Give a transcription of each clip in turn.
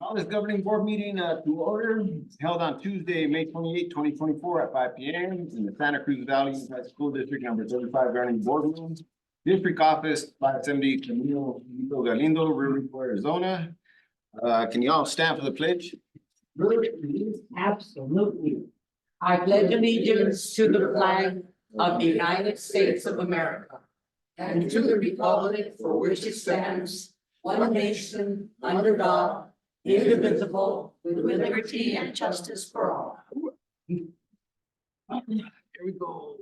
Call this governing board meeting to order. It's held on Tuesday, May 28, 2024 at 5 p.m. in the Santa Cruz Valley Unified School District number 35 governing boardroom. District office 570 Camilo Galindo, Riverview, Arizona. Can you all stand for the pledge? Absolutely. I pledge allegiance to the flag of the United States of America and to the republic for which it stands, one nation, under God, indivisible, with liberty and justice for all. Here we go.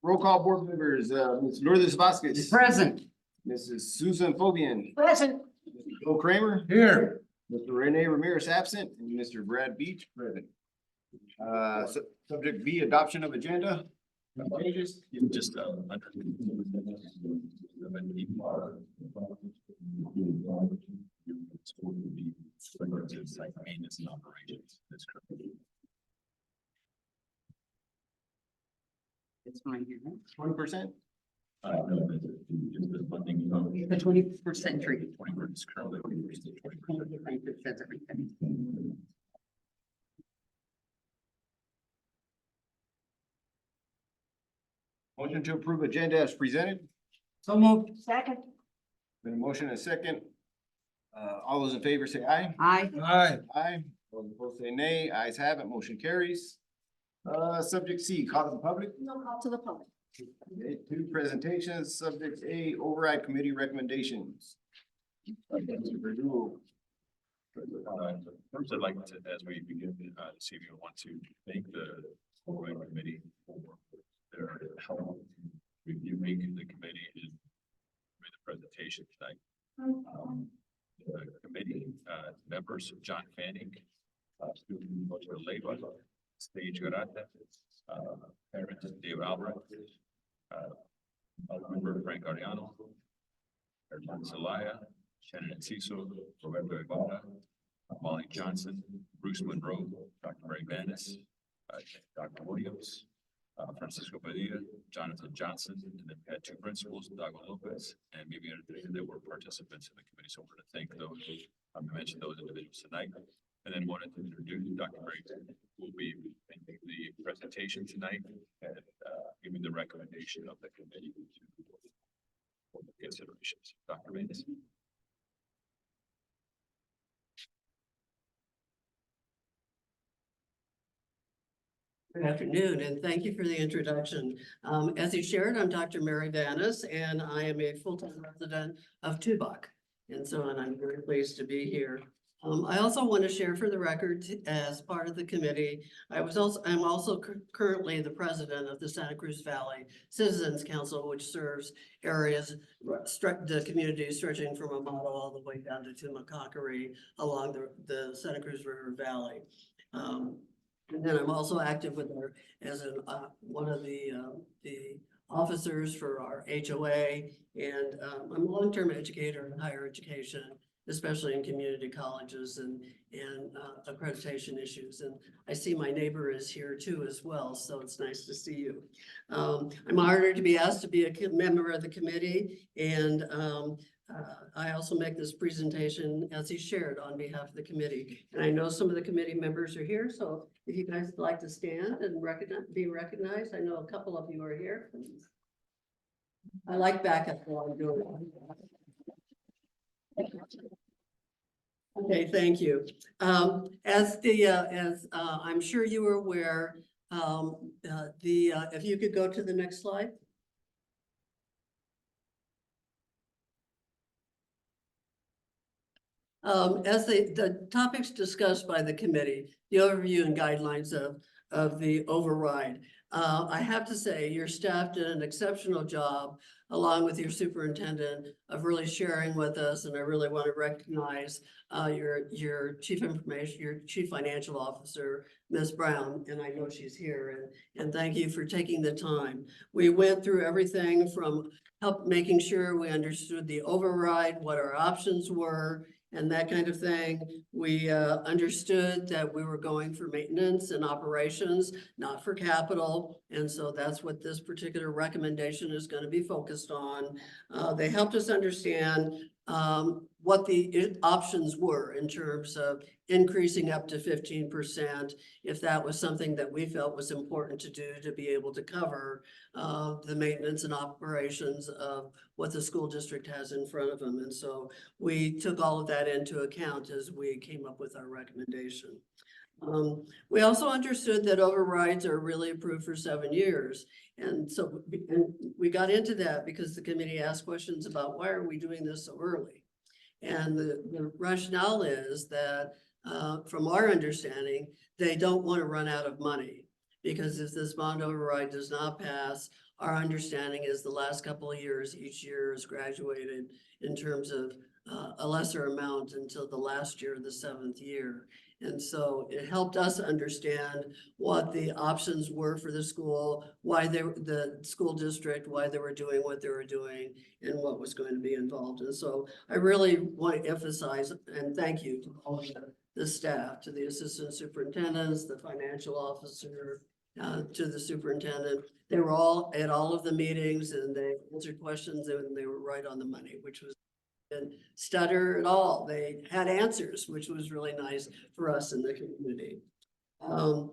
Roll call board members, Ms. Lourdes Vasquez. Present. Mrs. Susan Fobian. Present. Mr. Joe Kramer. Here. Mr. Rene Ramirez absent, and Mr. Brad Beach present. Subject B, adoption of agenda. Changes? Just site maintenance and operations. That's correct. It's fine here. 20%? No, just the funding. The 20% tree. 20% is currently 20%. That's everything. Motion to approve agenda as presented. So moved. Second. Been a motion and a second. All those in favor say aye. Aye. Aye. Aye. Those opposed say nay. Ayes have it. Motion carries. Subject C, call to the public. No call to the public. Okay, 2 presentations. Subject A, override committee recommendations. First, I'd like to, as we begin, this evening, I want to thank the override committee for their help reviewing the committee and the presentation tonight. The committee members, John Fanning, student Roger Leyva, Stage Garata, parent Dave Albrecht, member Frank Ariano, Herman Zelaya, Shannon Enciso, Roberto Ibarra, Molly Johnson, Bruce Monroe, Dr. Mary Vanis, Dr. Williams, Francisco Padilla, Jonathan Johnson, and then we had 2 principals, Dago Lopez, and maybe that were participants in the committee. So we're going to thank those. I mentioned those individuals tonight, and then wanted to introduce Dr. Mary, who will be making the presentation tonight and giving the recommendation of the committee for the considerations. Dr. Vanis. Good afternoon, and thank you for the introduction. As you shared, I'm Dr. Mary Vanis, and I am a full-time resident of Tubac. And I'm very pleased to be here. I also want to share for the record, as part of the committee, I'm also currently the president of the Santa Cruz Valley Citizens Council, which serves areas, the community stretching from Amado all the way down to Tumacacori along the Santa Cruz River Valley. And then I'm also active with her as one of the officers for our HOA, and I'm a long-term educator in higher education, especially in community colleges and accreditation issues. And I see my neighbor is here too as well, so it's nice to see you. I'm honored to be asked to be a member of the committee, and I also make this presentation, as he shared, on behalf of the committee. And I know some of the committee members are here, so if you guys would like to stand and be recognized, I know a couple of you are here. I like backup while I'm doing it. Okay, thank you. As I'm sure you are aware, if you could go to the next slide. As the topics discussed by the committee, the overview and guidelines of the override. I have to say, your staff did an exceptional job, along with your superintendent, of really sharing with us, and I really want to recognize your chief financial officer, Ms. Brown, and I know she's here, and thank you for taking the time. We went through everything from making sure we understood the override, what our options were, and that kind of thing. We understood that we were going for maintenance and operations, not for capital. And so that's what this particular recommendation is going to be focused on. They helped us understand what the options were in terms of increasing up to 15%, if that was something that we felt was important to do to be able to cover the maintenance and operations of what the school district has in front of them. And so we took all of that into account as we came up with our recommendation. We also understood that overrides are really approved for 7 years. And so we got into that because the committee asked questions about why are we doing this so early? And the rationale is that, from our understanding, they don't want to run out of money. Because if this bond override does not pass, our understanding is the last couple of years, each year is graduated in terms of a lesser amount until the last year, the 7th year. And so it helped us understand what the options were for the school, why the school district, why they were doing what they were doing, and what was going to be involved. And so I really want to emphasize and thank you to all of the staff, to the assistant superintendents, the financial officer, to the superintendent. They were all at all of the meetings and they answered questions and they were right on the money, which was didn't stutter at all. They had answers, which was really nice for us in the community. The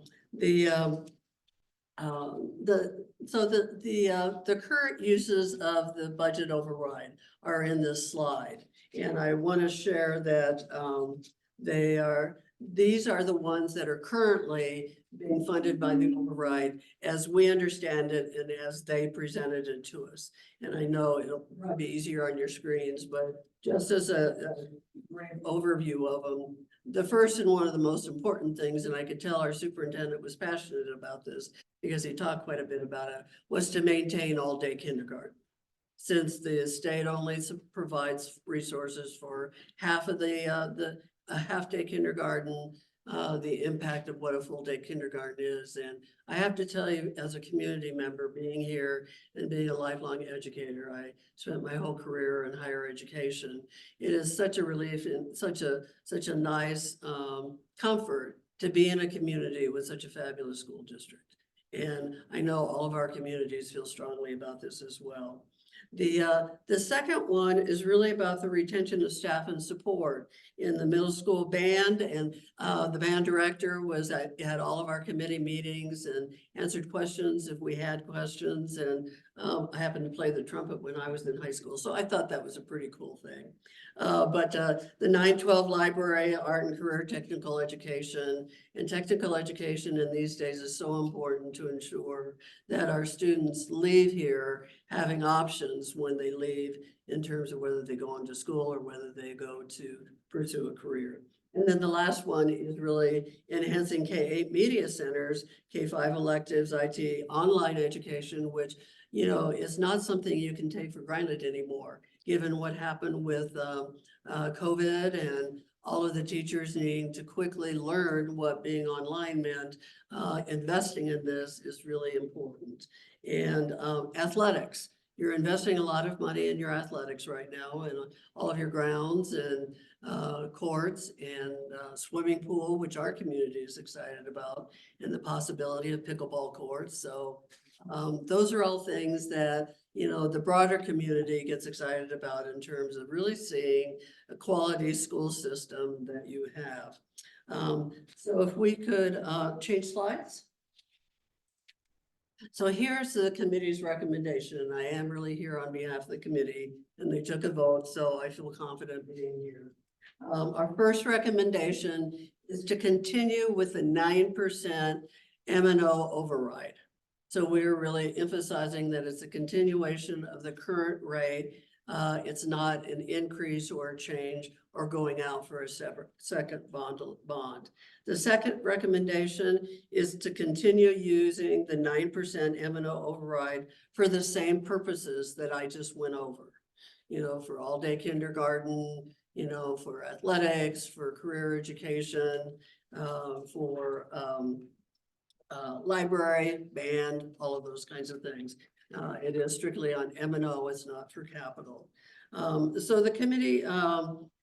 current uses of the budget override are in this slide, and I want to share that these are the ones that are currently being funded by the override as we understand it and as they presented it to us. And I know it'll probably be easier on your screens, but just as a brief overview of them, the first and one of the most important things, and I could tell our superintendent was passionate about this because he talked quite a bit about it, was to maintain all-day kindergarten. Since the state only provides resources for half of the half-day kindergarten, the impact of what a full-day kindergarten is. And I have to tell you, as a community member, being here and being a lifelong educator, I spent my whole career in higher education. It is such a relief and such a nice comfort to be in a community with such a fabulous school district. And I know all of our communities feel strongly about this as well. The second one is really about the retention of staff and support in the middle school band, and the band director was at all of our committee meetings and answered questions if we had questions. And I happened to play the trumpet when I was in high school, so I thought that was a pretty cool thing. But the 912 library, art and career technical education, and technical education in these days is so important to ensure that our students leave here having options when they leave in terms of whether they go on to school or whether they go to pursue a career. And then the last one is really enhancing K-8 media centers, K-5 electives, IT, online education, which, you know, is not something you can take for granted anymore, given what happened with COVID and all of the teachers needing to quickly learn what being online meant. Investing in this is really important. And athletics, you're investing a lot of money in your athletics right now, and all of your grounds and courts and swimming pool, which our community is excited about, and the possibility of pickleball courts. So those are all things that, you know, the broader community gets excited about in terms of really seeing a quality school system that you have. So if we could change slides. So here's the committee's recommendation, and I am really here on behalf of the committee, and they took a vote, so I feel confident being here. Our first recommendation is to continue with the 9% M&O override. So we're really emphasizing that it's a continuation of the current rate. It's not an increase or a change or going out for a separate second bond. The second recommendation is to continue using the 9% M&O override for the same purposes that I just went over. You know, for all-day kindergarten, you know, for athletics, for career education, for library, band, all of those kinds of things. It is strictly on M&O, it's not for capital. So the committee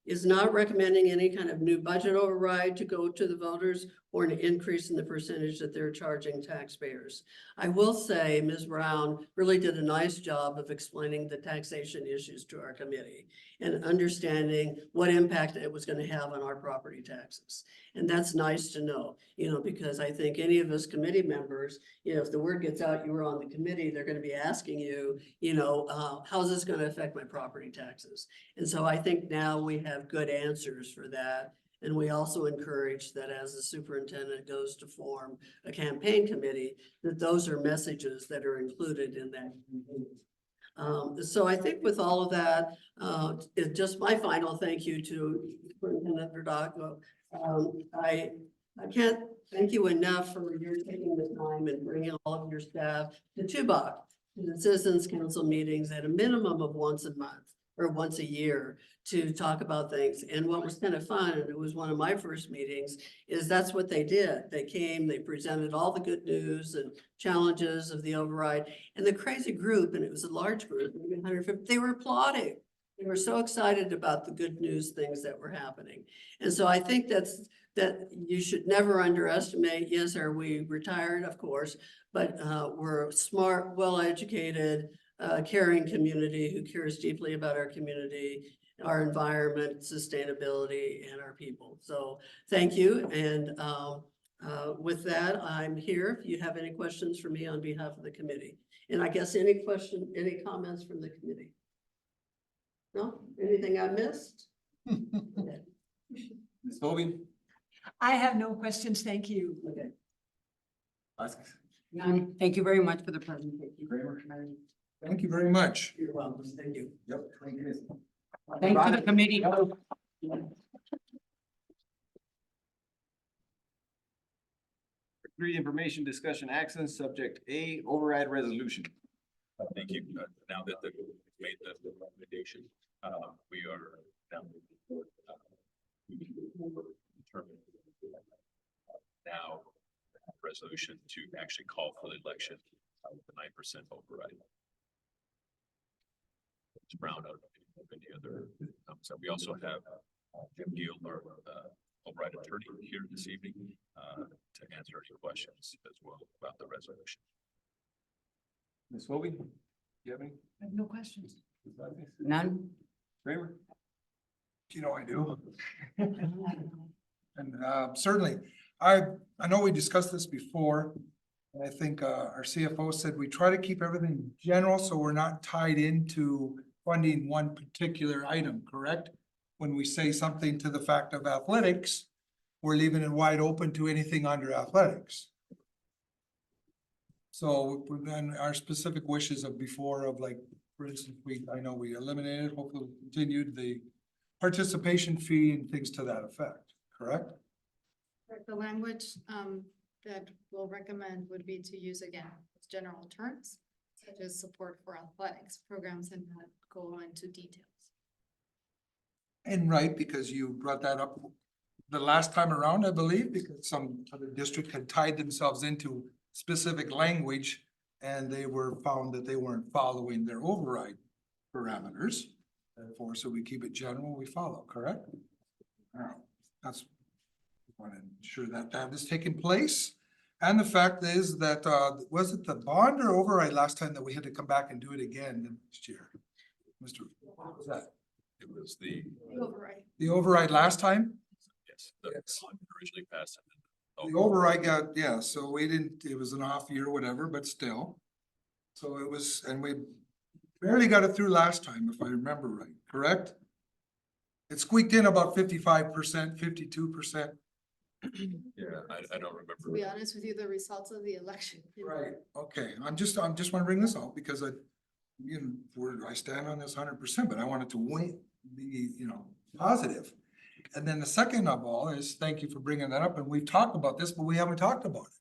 is not recommending any kind of new budget override to go to the voters or an increase in the percentage that they're charging taxpayers. I will say Ms. Brown really did a nice job of explaining the taxation issues to our committee and understanding what impact it was going to have on our property taxes. And that's nice to know, because I think any of us committee members, if the word gets out, you were on the committee, they're going to be asking you, how's this going to affect my property taxes? And so I think now we have good answers for that. And we also encourage that as the superintendent goes to form a campaign committee, that those are messages that are included in that. So I think with all of that, it's just my final thank you to Superintendent Verdaco. I can't thank you enough for your taking the time and bringing all of your staff to Tubac, to the Citizens Council meetings at a minimum of once a month or once a year to talk about things. And what was kind of fun, and it was one of my first meetings, is that's what they did. They came, they presented all the good news and challenges of the override, and the crazy group, and it was a large group, maybe 150, they were applauding. They were so excited about the good news things that were happening. And so I think that you should never underestimate, yes, are we retired? Of course, but we're a smart, well-educated, caring community who cares deeply about our community, our environment, sustainability, and our people. So thank you. And with that, I'm here. If you have any questions for me on behalf of the committee. And I guess any comments from the committee? No? Anything I missed? Okay. Ms. Bobby? I have no questions, thank you. Okay. None. Thank you very much for the presentation. Thank you very much. You're welcome. Thank you. Yep. Thank you. Thanks to the committee. Three, information discussion actions, subject A, override resolution. Thank you. Now that the made the recommendation, we are now determined now resolution to actually call for the election with the 9% override. It's Brown out of any other. So we also have Jim Gill, our override attorney, here this evening to answer your questions as well about the resolution. Ms. Bobby? Do you have any? I have no questions. None. Kramer? I do. And certainly, I know we discussed this before. And I think our CFO said we try to keep everything general, so we're not tied into funding one particular item, correct? When we say something to the fact of athletics, we're leaving it wide open to anything under athletics. So then our specific wishes of before of like, for instance, I know we eliminated, hopefully continued the participation fee and things to that effect, correct? The language that we'll recommend would be to use again, general terms, such as support for athletics programs and not go into details. And right, because you brought that up the last time around, I believe, because some other district had tied themselves into specific language and they were found that they weren't following their override parameters. Therefore, so we keep it general, we follow, correct? That's want to ensure that that is taking place. And the fact is that, was it the bond or override last time that we had to come back and do it again next year? Mr. What was that? It was the Override. The override last time? yes, the bond originally passed. And The override got, yeah, so we didn't, it was an off year, whatever, but still. So it was, and we barely got it through last time, if I remember right, correct? It squeaked in about 55%, 52%. yeah, I don't remember. To be honest with you, the results of the election. Right, okay, I just want to bring this out because I stand on this 100%, but I want it to be, positive. And then the second of all is, thank you for bringing that up, and we've talked about this, but we haven't talked about it.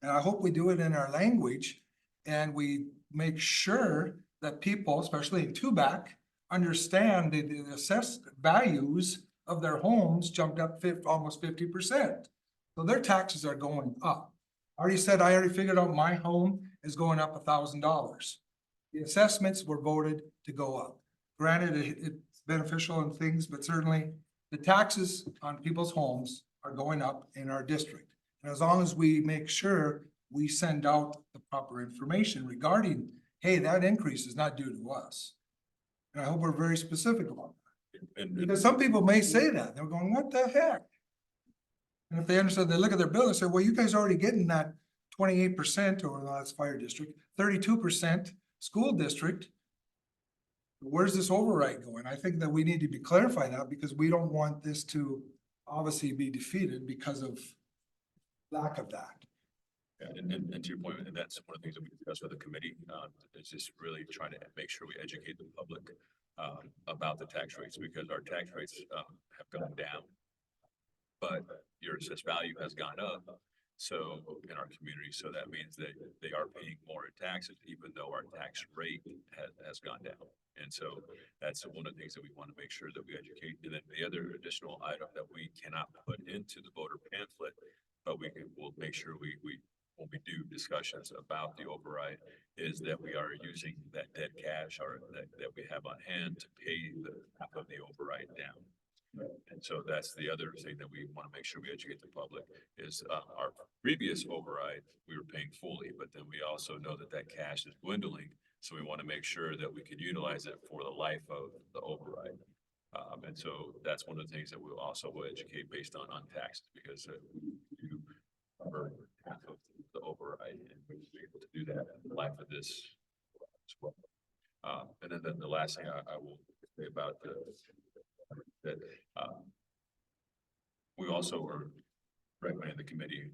And I hope we do it in our language and we make sure that people, especially in Tubac, understand the assessed values of their homes jumped up almost 50%. So their taxes are going up. I already figured out my home is going up $1,000. The assessments were voted to go up. Granted, it's beneficial in things, but certainly the taxes on people's homes are going up in our district. And as long as we make sure we send out the proper information regarding, hey, that increase is not due to us. And I hope we're very specific about that. And Because some people may say that, they're going, what the heck? And if they understand, they look at their bill and say, well, you guys are already getting that 28%, or well, that's fire district, 32% school district. Where's this override going? I think that we need to be clarifying that because we don't want this to obviously be defeated because of lack of that. And to your point, and that's one of the things that we discussed with the committee, is just really trying to make sure we educate the public about the tax rates, because our tax rates have gone down. But your assessed value has gone up, so in our community, so that means that they are paying more in taxes, even though our tax rate has gone down. And so that's one of the things that we want to make sure that we educate. And then the other additional item that we cannot put into the voter pamphlet, but we'll make sure we when we do discussions about the override, is that we are using that dead cash or that we have on hand to pay the half of the override down. And so that's the other thing that we want to make sure we educate the public is our previous override, we were paying fully, but then we also know that that cash is dwindling. So we want to make sure that we can utilize it for the life of the override. And so that's one of the things that we'll also will educate based on taxes, because we do cover half of the override, and we'll be able to do that in the life of this as well. And then the last thing I will say about that we also are recommending the committee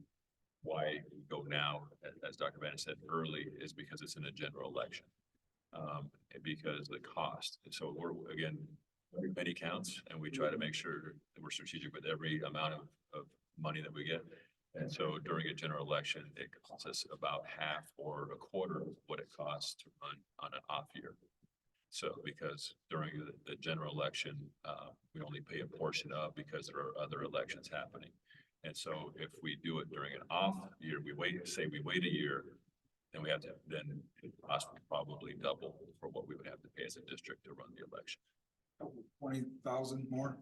why we go now, as Dr. Bannon said early, is because it's in a general election. And because the cost, and so we're, again, every penny counts, and we try to make sure that we're strategic with every amount of money that we get. And so during a general election, it costs us about half or a quarter of what it costs to run on an off year. So because during the general election, we only pay a portion of, because there are other elections happening. And so if we do it during an off year, we wait a year, then we have to, then it costs probably double for what we would have to pay as a district to run the election. 20,000 more,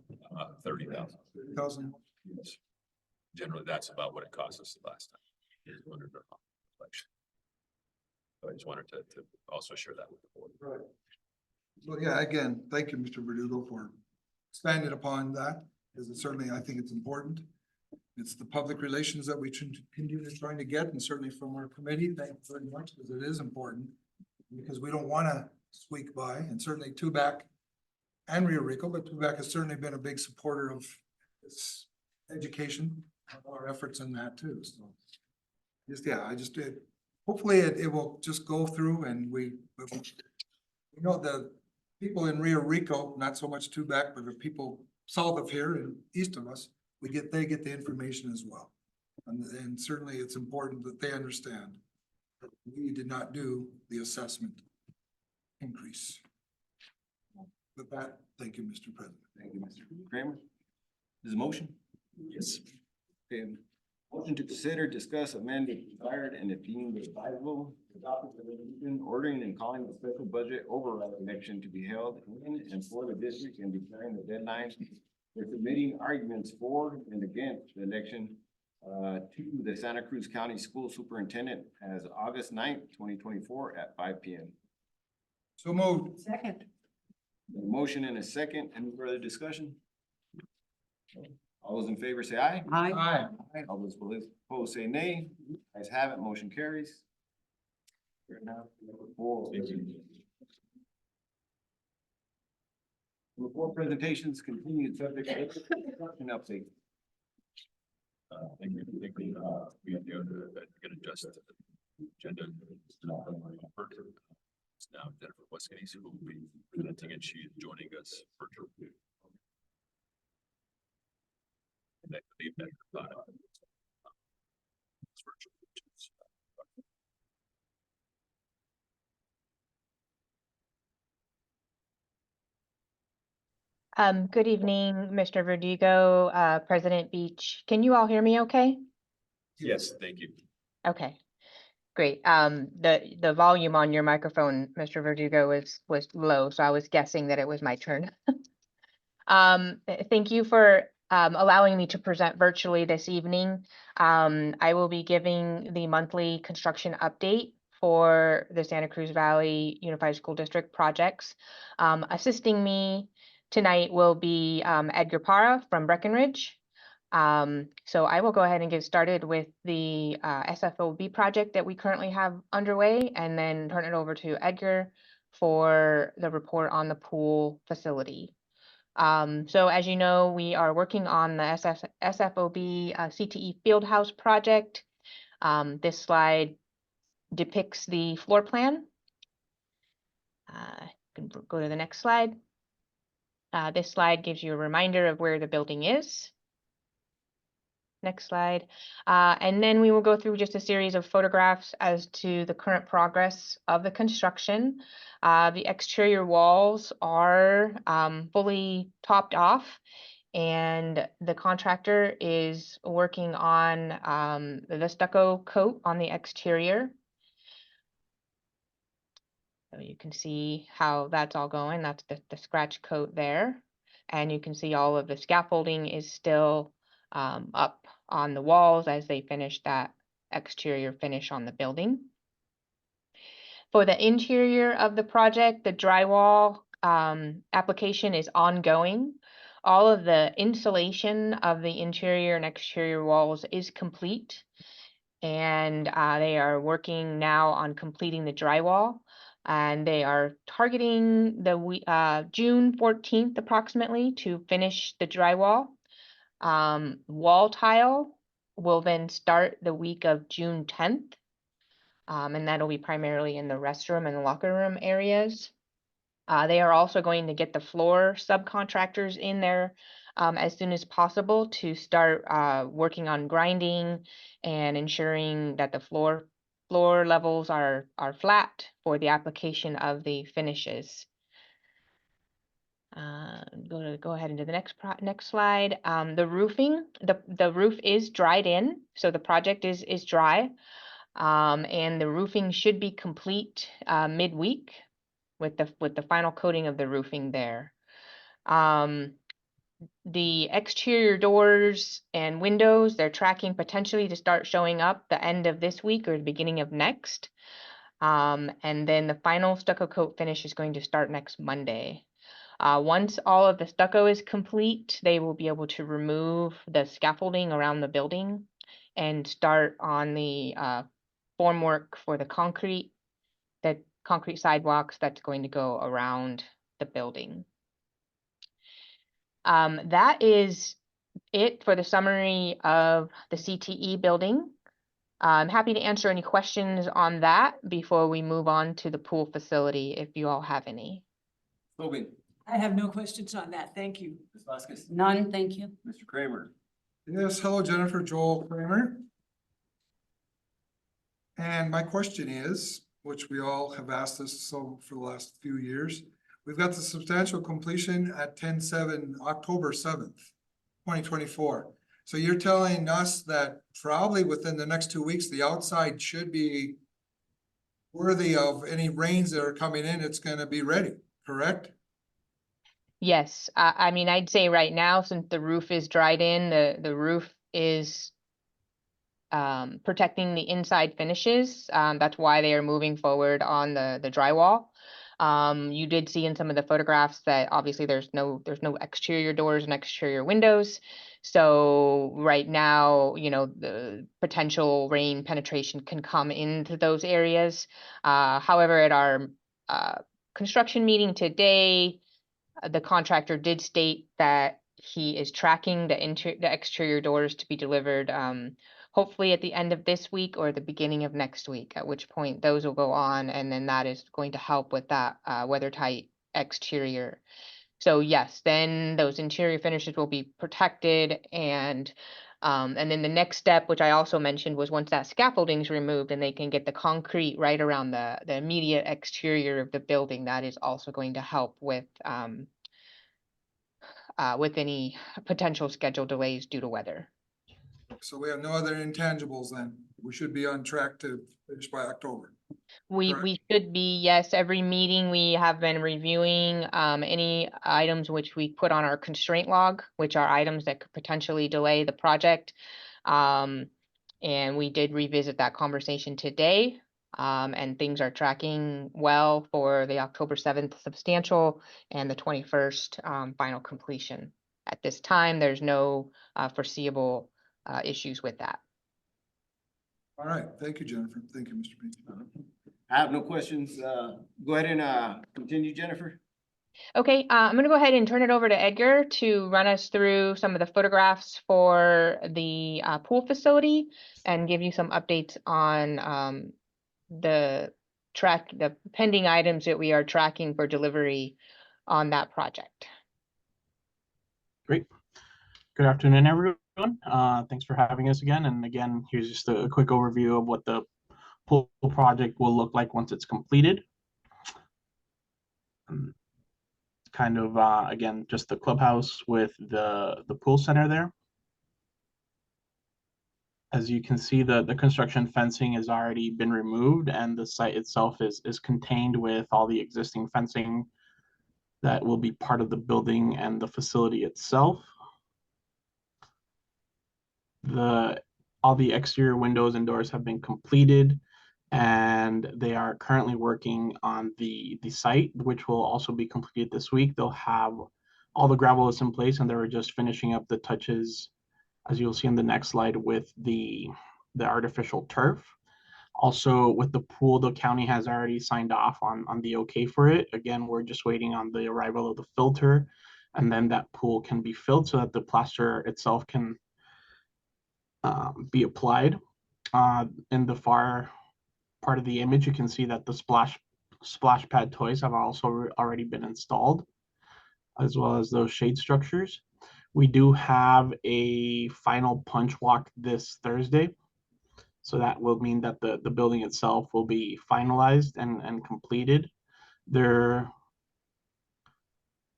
30,000. 30,000. Yes. Generally, that's about what it cost us the last time. Is under the election. So I just wanted to also share that with the board. Right. So yeah, again, thank you, Mr. Verdugo, for expanding upon that, because it certainly, I think it's important. It's the public relations that we continue trying to get, and certainly from our committee, thank you very much, because it is important. Because we don't want to squeak by, and certainly Tubac and Rio Rico, but Tubac has certainly been a big supporter of this education, our efforts in that too, so. Just, yeah, I just did, hopefully it will just go through, and we know the people in Rio Rico, not so much Tubac, but the people south of here and east of us, they get the information as well. And certainly it's important that they understand that we did not do the assessment increase. With that, thank you, Mr. President. Thank you, Mr. Kramer. Is a motion? Yes. Okay, motion to consider, discuss, amend, if desired, and if deemed advisable, adopt a resolution ordering and calling a special budget override election to be held in and for the district, and declaring the deadline for submitting arguments for and against the election to the Santa Cruz County School Superintendent as August 9th, 2024 at 5 p.m. So moved. Second. A motion and a second. Any further discussion? All those in favor say aye. Aye. Aye. All those opposed say nay. Ayes have it, motion carries. Report presentations continued, subject to construction update. Thank you. I think we can adjust the agenda. It's now Jennifer Westgate, who will be presenting, and she is joining us virtually. And I believe that it's virtual. Good evening, Mr. Verdugo, President Beach. Can you all hear me okay? Yes, thank you. Okay, great. The volume on your microphone, Mr. Verdugo, was low, so I was guessing that it was my turn. Thank you for allowing me to present virtually this evening. I will be giving the monthly construction update for the Santa Cruz Valley Unified School District projects. Assisting me tonight will be Edgar Parra from Breckenridge. So I will go ahead and get started with the SFOB project that we currently have underway, and then turn it over to Edgar for the report on the pool facility. So as you know, we are working on the SFOB CTE Fieldhouse project. This slide depicts the floor plan. Can go to the next slide. This slide gives you a reminder of where the building is. Next slide. And then we will go through just a series of photographs as to the current progress of the construction. The exterior walls are fully topped off, and the contractor is working on the stucco coat on the exterior. So you can see how that's all going. That's the scratch coat there. And you can see all of the scaffolding is still up on the walls as they finish that exterior finish on the building. For the interior of the project, the drywall application is ongoing. All of the insulation of the interior and exterior walls is complete, and they are working now on completing the drywall. And they are targeting the June 14th approximately to finish the drywall. Wall tile will then start the week of June 10th. And that'll be primarily in the restroom and the locker room areas. They are also going to get the floor subcontractors in there as soon as possible to start working on grinding and ensuring that the floor levels are flat for the application of the finishes. Go ahead into the next slide. The roofing, the roof is dried in, so the project is dry, and the roofing should be complete midweek with the final coating of the roofing there. The exterior doors and windows, they're tracking potentially to start showing up the end of this week or the beginning of next. And then the final stucco coat finish is going to start next Monday. Once all of the stucco is complete, they will be able to remove the scaffolding around the building and start on the formwork for the concrete sidewalks that's going to go around the building. That is it for the summary of the CTE building. I'm happy to answer any questions on that before we move on to the pool facility, if you all have any. Tobin, I have no questions on that. Thank you. Ms. Vasquez, None, thank you. Mr. Kramer. Yes, hello, Jennifer, Joel Kramer. And my question is, which we all have asked us so for the last few years, we've got the substantial completion at October 7th, 2024. So you're telling us that probably within the next 2 weeks, the outside should be worthy of any rains that are coming in, it's gonna be ready, correct? Yes, I mean, I'd say right now, since the roof is dried in, the roof is protecting the inside finishes. That's why they are moving forward on the drywall. You did see in some of the photographs that obviously there's no exterior doors and exterior windows. So right now, you know, the potential rain penetration can come into those areas. However, at our construction meeting today, the contractor did state that he is tracking the exterior doors to be delivered hopefully at the end of this week or the beginning of next week, at which point those will go on, and then that is going to help with that weather tight exterior. So yes, then those interior finishes will be protected, and then the next step, which I also mentioned, was once that scaffolding is removed and they can get the concrete right around the immediate exterior of the building, that is also going to help with any potential schedule delays due to weather. So we have no other intangibles then. We should be on track to finish by October. Correct. We should be, yes, every meeting we have been reviewing, any items which we put on our constraint log, which are items that could potentially delay the project. And we did revisit that conversation today. And things are tracking well for the October 7th substantial and the 21st, final completion. At this time, there's no, foreseeable, issues with that. All right, thank you, Jennifer. Thank you, Mr. Page. I have no questions. Go ahead and continue, Jennifer. Okay, I'm gonna go ahead and turn it over to Edgar to run us through some of the photographs for the pool facility and give you some updates on the pending items that we are tracking for delivery on that project. Great. Good afternoon, everyone. Thanks for having us again. And again, here's just a quick overview of what the pool project will look like once it's completed. Kind of, again, just the clubhouse with the pool center there. As you can see, the construction fencing has already been removed and the site itself is contained with all the existing fencing that will be part of the building and the facility itself. All the exterior windows and doors have been completed, and they are currently working on the site, which will also be completed this week. They'll have all the gravel is in place, and they're just finishing up the touches, as you'll see in the next slide, with the artificial turf. Also, with the pool, the county has already signed off on the okay for it. Again, we're just waiting on the arrival of the filter, and then that pool can be filled so that the plaster itself can be applied. In the far part of the image, you can see that the splash pad toys have also already been installed, as well as those shade structures. We do have a final punch walk this Thursday. So that will mean that the building itself will be finalized and completed. There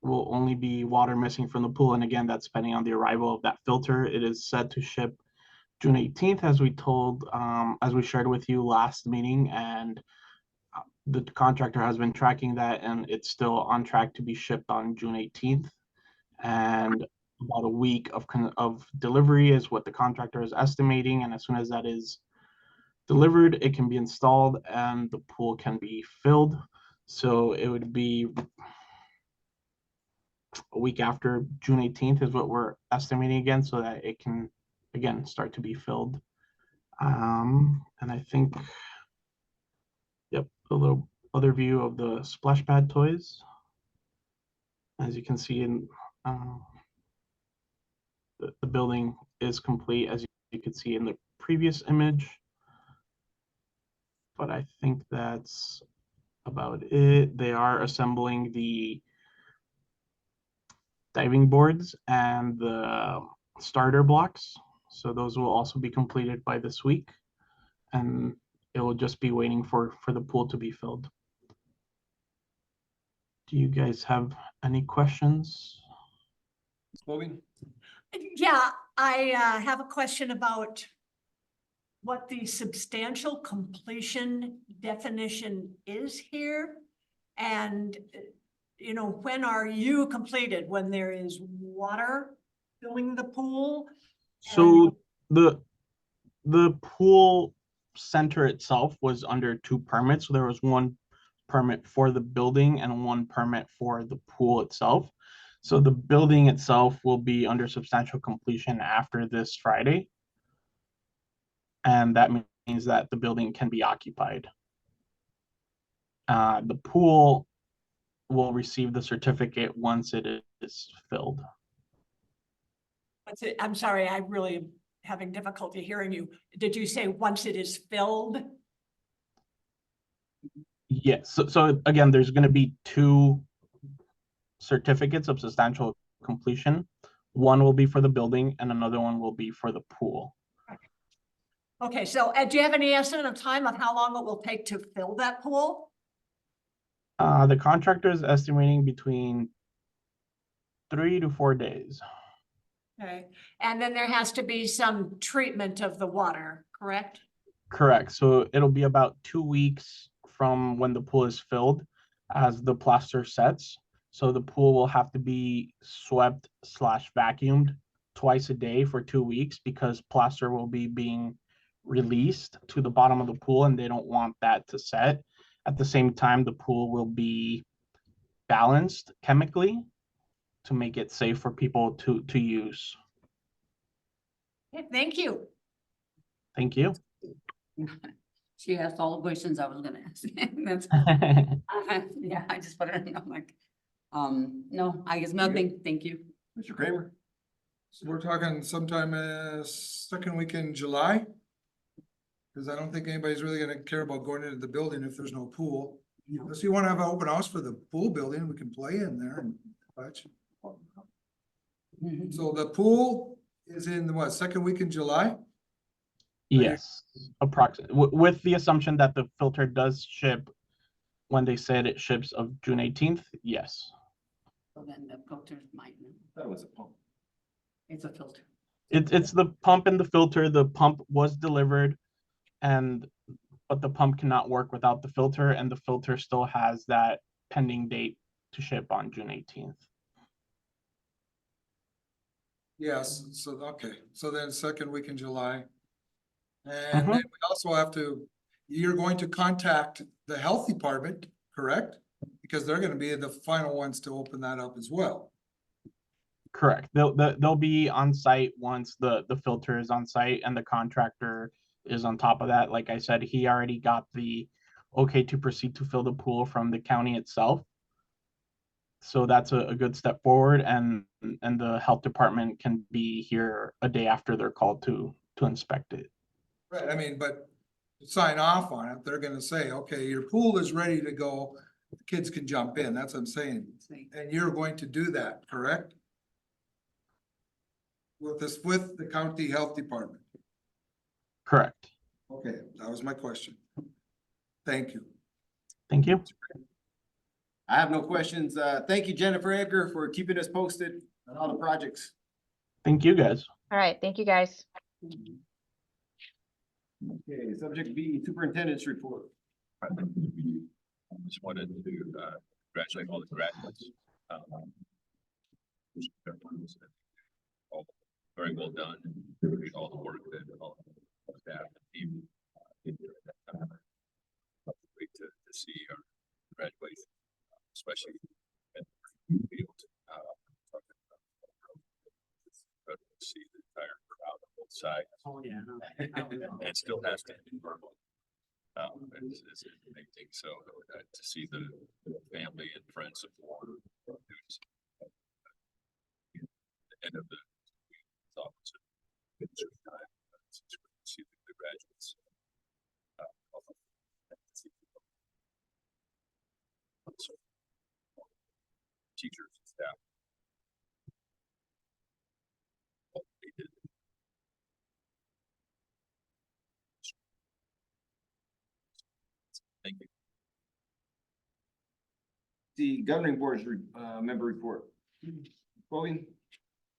will only be water missing from the pool. And again, that's depending on the arrival of that filter. It is set to ship June 18th, as we shared with you last meeting, and the contractor has been tracking that, and it's still on track to be shipped on June 18th. And about a week of delivery is what the contractor is estimating, and as soon as that is delivered, it can be installed and the pool can be filled. So it would be a week after June 18th is what we're estimating again, so that it can again start to be filled. And I think, yep, a little other view of the splash pad toys. As you can see, in the building is complete, as you could see in the previous image. But I think that's about it. They are assembling the diving boards and the starter blocks. So those will also be completed by this week, and it will just be waiting for the pool to be filled. Do you guys have any questions? Spoken? Yeah, I have a question about what the substantial completion definition is here. And, you know, when are you completed? When there is water filling the pool? So the pool center itself was under 2 permits. So there was 1 permit for the building and 1 permit for the pool itself. So the building itself will be under substantial completion after this Friday. And that means that the building can be occupied. The pool will receive the certificate once it is filled. I'm sorry, I really am having difficulty hearing you. Did you say once it is filled? Yes. So again, there's going to be 2 certificates of substantial completion. One will be for the building and another one will be for the pool. Okay, so do you have any estimate of time of how long it will take to fill that pool? The contractor is estimating between 3 to 4 days. Okay, and then there has to be some treatment of the water, correct? Correct. So it'll be about 2 weeks from when the pool is filled as the plaster sets. So the pool will have to be swept slash vacuumed twice a day for 2 weeks because plaster will be being released to the bottom of the pool and they don't want that to set. At the same time, the pool will be balanced chemically to make it safe for people to use. Okay, thank you. Thank you. She asked all the questions I was gonna ask. That's, yeah, I just put it in, I'm like, no, I guess nothing, thank you. Mr. Kramer? So we're talking sometime second week in July? Cause I don't think anybody's really gonna care about going into the building if there's no pool. Unless you wanna have an open house for the pool building, we can play in there and such. So the pool is in the what, second week in July? Yes, approximately, with the assumption that the filter does ship when they said it ships of June 18th, yes. So then the filters might, That was a pump. it's a filter. It's the pump and the filter. The pump was delivered but the pump cannot work without the filter and the filter still has that pending date to ship on June 18th. Yes, so, okay, so then second week in July. Mhm. And then we also have to, you're going to contact the health department, correct? Because they're gonna be the final ones to open that up as well. Correct. They'll be on site once the filter is on site and the contractor is on top of that. Like I said, he already got the okay to proceed to fill the pool from the county itself. So that's a good step forward and the health department can be here a day after they're called to inspect it. Right, I mean, but to sign off on it, they're gonna say, okay, your pool is ready to go. The kids can jump in, that's what I'm saying. And you're going to do that, correct? With the county health department. Correct. Okay, that was my question. Thank you. Thank you. I have no questions. Thank you, Jennifer Edgar, for keeping us posted on all the projects. Thank you guys. All right, thank you guys. Okay, subject B, superintendent's report. I just wanted to congratulate all the graduates. All very well done, all the work that all the staff and team did during that time. Great to see our graduation, especially at the field. See the entire crowd on both sides. Oh, yeah. It still has to be verbal. It's amazing, so to see the family and friends support students. The end of the office. See the graduates. Teachers and staff. They did. Thank you. The governing board's member report. Chloe?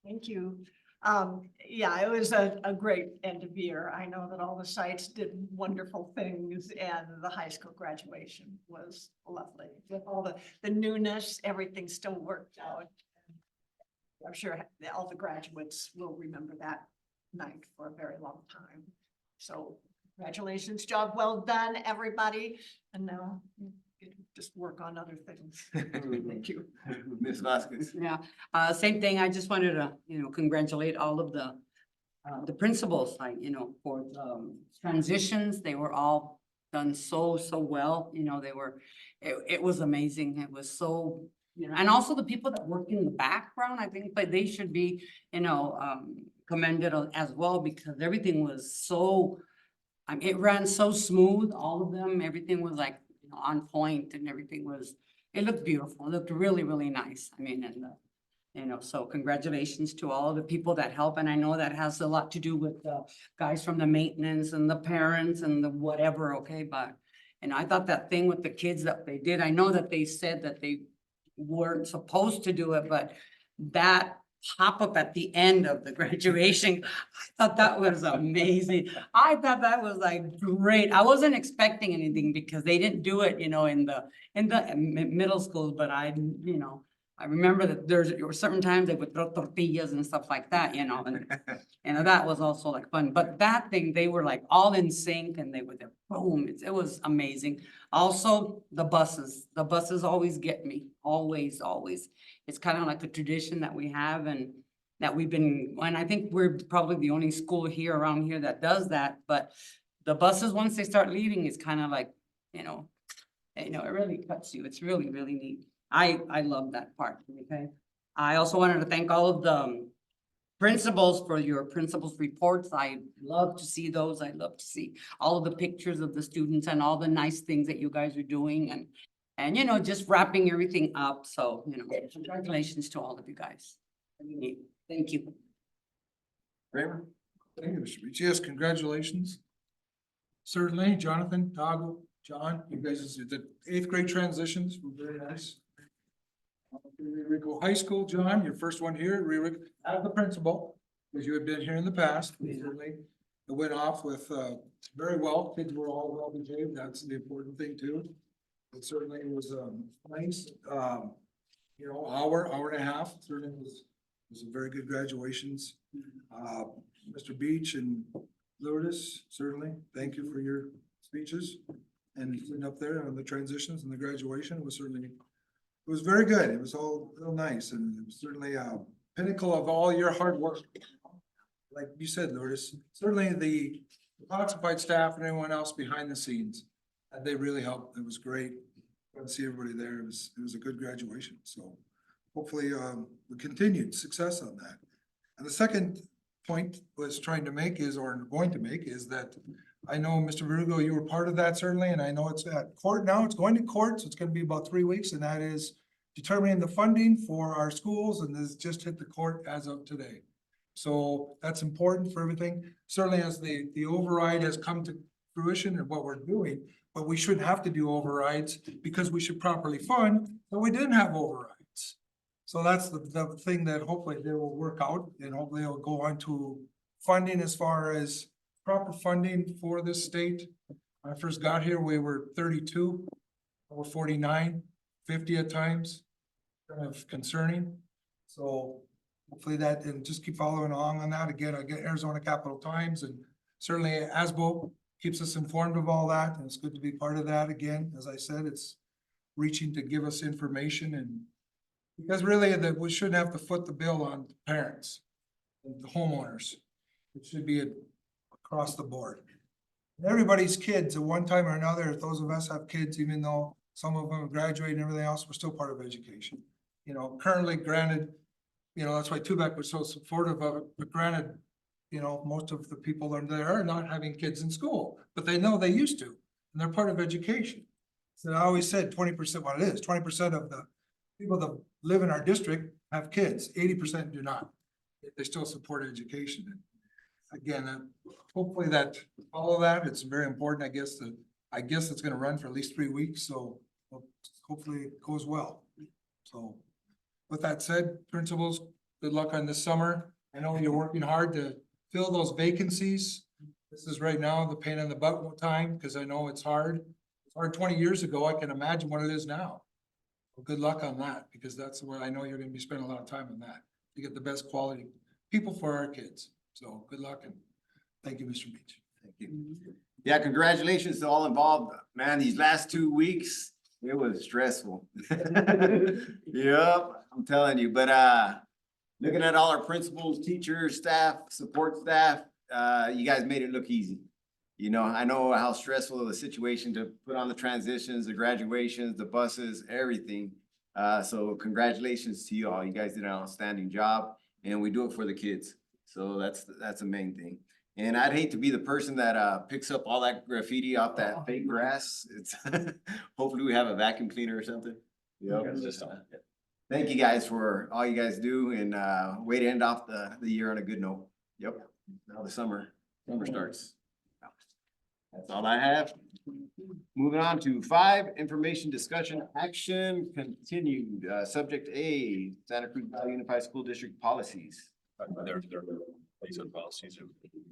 Thank you. Yeah, it was a great end of year. I know that all the sites did wonderful things and the high school graduation was lovely. With all the newness, everything still worked out. I'm sure all the graduates will remember that night for a very long time. So congratulations, job well done, everybody. And now just work on other things. Thank you. Ms. Vasquez. Yeah, same thing. I just wanted to, congratulate all of the principals, like, for transitions. They were all done so well, it was amazing. It was so, and also the people that worked in the background, I think, but they should be, commended as well because everything was so, it ran so smooth, all of them, everything was like, on point and everything was, it looked beautiful. It looked really, really nice. I mean, and so congratulations to all of the people that help. And I know that has a lot to do with the guys from the maintenance and the parents and the whatever, okay? But, I thought that thing with the kids that they did, I know that they said that they weren't supposed to do it, but that pop-up at the end of the graduation. I thought that was amazing. I thought that was like great. I wasn't expecting anything because they didn't do it, in the middle schools, but I remember that there were certain times they would throw tortillas and stuff like that, and that was also like fun. But that thing, they were like all in sync and they were there, boom, it was amazing. Also, the buses always get me, always. It's kind of like a tradition that we have and that and I think we're probably the only school here around here that does that, but the buses, once they start leaving, it's kind of like, it really cuts you. It's really, really neat. I love that part, okay? I also wanted to thank all of the principals for your principals reports. I love to see those. I love to see all of the pictures of the students and all the nice things that you guys are doing and just wrapping everything up. So, congratulations to all of you guys. Really neat. Thank you. Kramer? Thank you, Mr. Beach. Yes, congratulations. Certainly, Jonathan, Tago, John, you guys, the 8th grade transitions were very nice. Rico High School, John, your first one here, as the principal, because you had been here in the past. Certainly, it went off with very well. Kids were all well behaved. That's the important thing too. It certainly was nice. Hour and a half. Certainly was a very good graduations. Mr. Beach and Lourdes, certainly, thank you for your speeches and sitting up there on the transitions and the graduation. It was very good. It was all real nice and it was certainly a pinnacle of all your hard work. Like you said, Lourdes, certainly the classified staff and everyone else behind the scenes, they really helped. It was great to see everybody there. It was a good graduation. So hopefully we continued success on that. And the second point was trying to make is, or going to make, is that I know, Mr. Verdugo, you were part of that certainly, and I know it's at court now. It's going to court, so it's gonna be about 3 weeks, and that is determining the funding for our schools, and this just hit the court as of today. So that's important for everything. Certainly as the override has come to fruition and what we're doing, but we shouldn't have to do overrides because we should properly fund, but we didn't have overrides. So that's the thing that hopefully they will work out, and hopefully it'll go on to funding as far as proper funding for this state. When I first got here, we were 32, we're 49, 50 at times, kind of concerning. So hopefully that, and just keep following along on that. Again, I get Arizona Capital Times, and certainly ASBO keeps us informed of all that, and it's good to be part of that. Again, as I said, it's reaching to give us information, and because really that we shouldn't have to foot the bill on parents and the homeowners. It should be across the board. Everybody's kids at one time or another, if those of us have kids, even though some of them have graduated and everything else, we're still part of education. Currently granted, that's why Tubac was so supportive of it, but granted, most of the people in there are not having kids in school, but they know they used to, and they're part of education. So I always said 20%, what it is, 20% of the people that live in our district have kids, 80% do not. They still support education. And again, hopefully all of that, it's very important. I guess it's gonna run for at least 3 weeks, so hopefully it goes well. So with that said, principals, good luck on this summer. I know you're working hard to fill those vacancies. This is right now the pain in the butt time, because I know it's hard. It's hard 20 years ago. I can imagine what it is now. Well, good luck on that, because that's where I know you're gonna be spending a lot of time on that to get the best quality people for our kids. So good luck and thank you, Mr. Beach. Thank you. Yeah, congratulations to all involved. Man, these last 2 weeks, it was stressful. Yep, I'm telling you, but looking at all our principals, teachers, staff, support staff, you guys made it look easy. I know how stressful of a situation to put on the transitions, the graduations, the buses, everything. So congratulations to you all. You guys did an outstanding job, and we do it for the kids. So that's the main thing. And I'd hate to be the person that picks up all that graffiti off that fake grass. It's hopefully we have a vacuum cleaner or something. Yep. Thank you guys for all you guys do, and way to end off the year on a good note. Yep. Now the summer starts. That's all I have. Moving on to 5, information discussion action continued. Subject A, Santa Cruz Valley Unified School District policies. These are policies that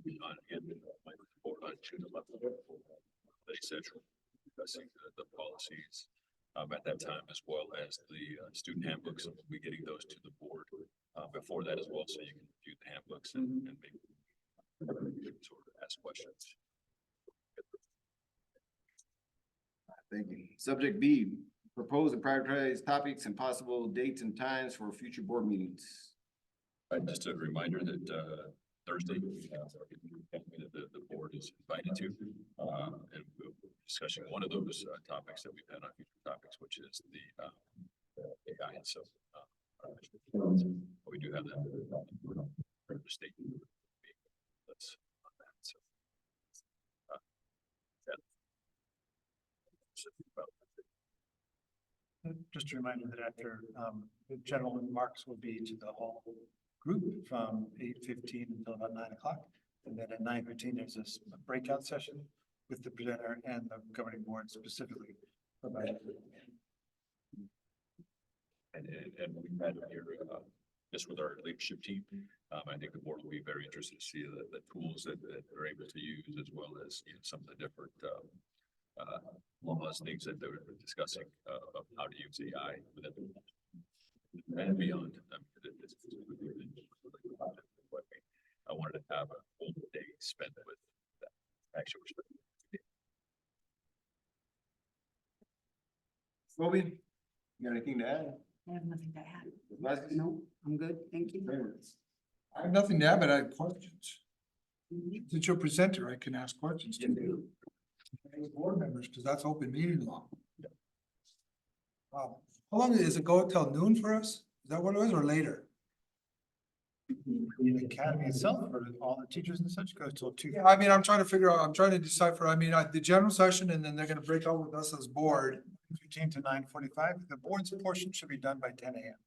we on again, my report on June 11th. They said discussing the policies at that time, as well as the student handbooks, and we'll be getting those to the board before that as well, so you can view the handbooks and maybe sort of ask questions. Thank you. Subject B, propose and prioritize topics and possible dates and times for future board meetings. Just a reminder that Thursday, we have the board is invited to, and we'll be discussing one of those topics that we've had on future topics, which is the AI. And so we do have that for the state. That's on that. So, Just a reminder that after, the general remarks will be to the whole group from 8:15 until about 9 o'clock. And then at 9:15, there's this breakout session with the presenter and the governing board specifically. And we've had here, just with our leadership team, I think the board will be very interested to see the tools that they're able to use, as well as, you know, some of the different, laws, things that they were discussing, of how to use AI within the and beyond. I wanted to have a whole day spent with that. Actually, Phoebe, you got anything to add? I have nothing to add. Vasquez? No, I'm good, thank you. Favorites? I have nothing to add, but I have questions. Since you're a presenter, I can ask questions to you. Board members, because that's open meeting law. How long does it go till noon for us? Is that what it was, or later? The academy itself, for all the teachers and such, goes till 2. Yeah, I mean, I'm trying to figure out, I'm trying to decipher, I mean, the general session, and then they're gonna break out with us as board. 15 to 9:45. The board's portion should be done by 10 a.m.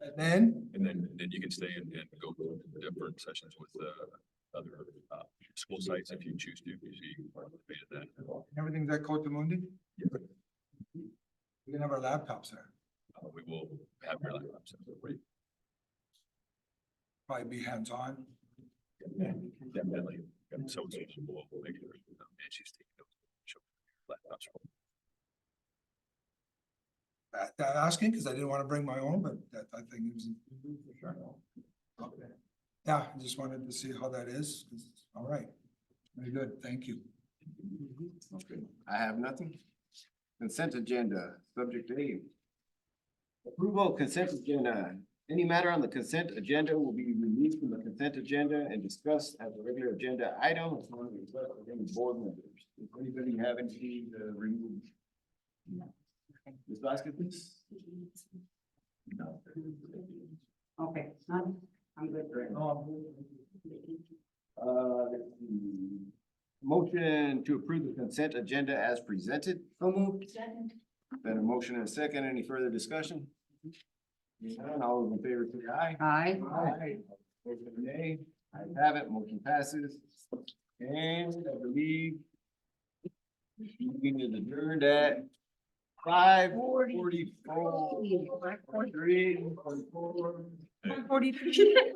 And then, then you can stay and go to different sessions with other school sites if you choose to, because you can participate in that. everything's at Cotamundi? We can have our laptops there, We will have your laptops. probably be hands-on. Definitely. So we'll make sure Nancy's taking those laptops. Asking, because I didn't want to bring my own, but that, I think it was. Okay. Yeah, I just wanted to see how that is. All right. Very good, thank you. Okay, I have nothing. Consent agenda, subject A. Approval of consent agenda. Any matter on the consent agenda will be released from the consent agenda and discussed as a regular agenda item upon the request of any board members. Does anybody have anything to remove? Ms. Vasquez, please? No. Okay, none, I'm good. Let's see. Motion to approve the consent agenda as presented. So moved. Then a motion and a second. Any further discussion? Hearing none, all those in favor say aye. Aye. Aye. Opposed, say nay. Ayes have it, motion passes. And I believe meeting is adjourned at 5:44. 3:44. 43.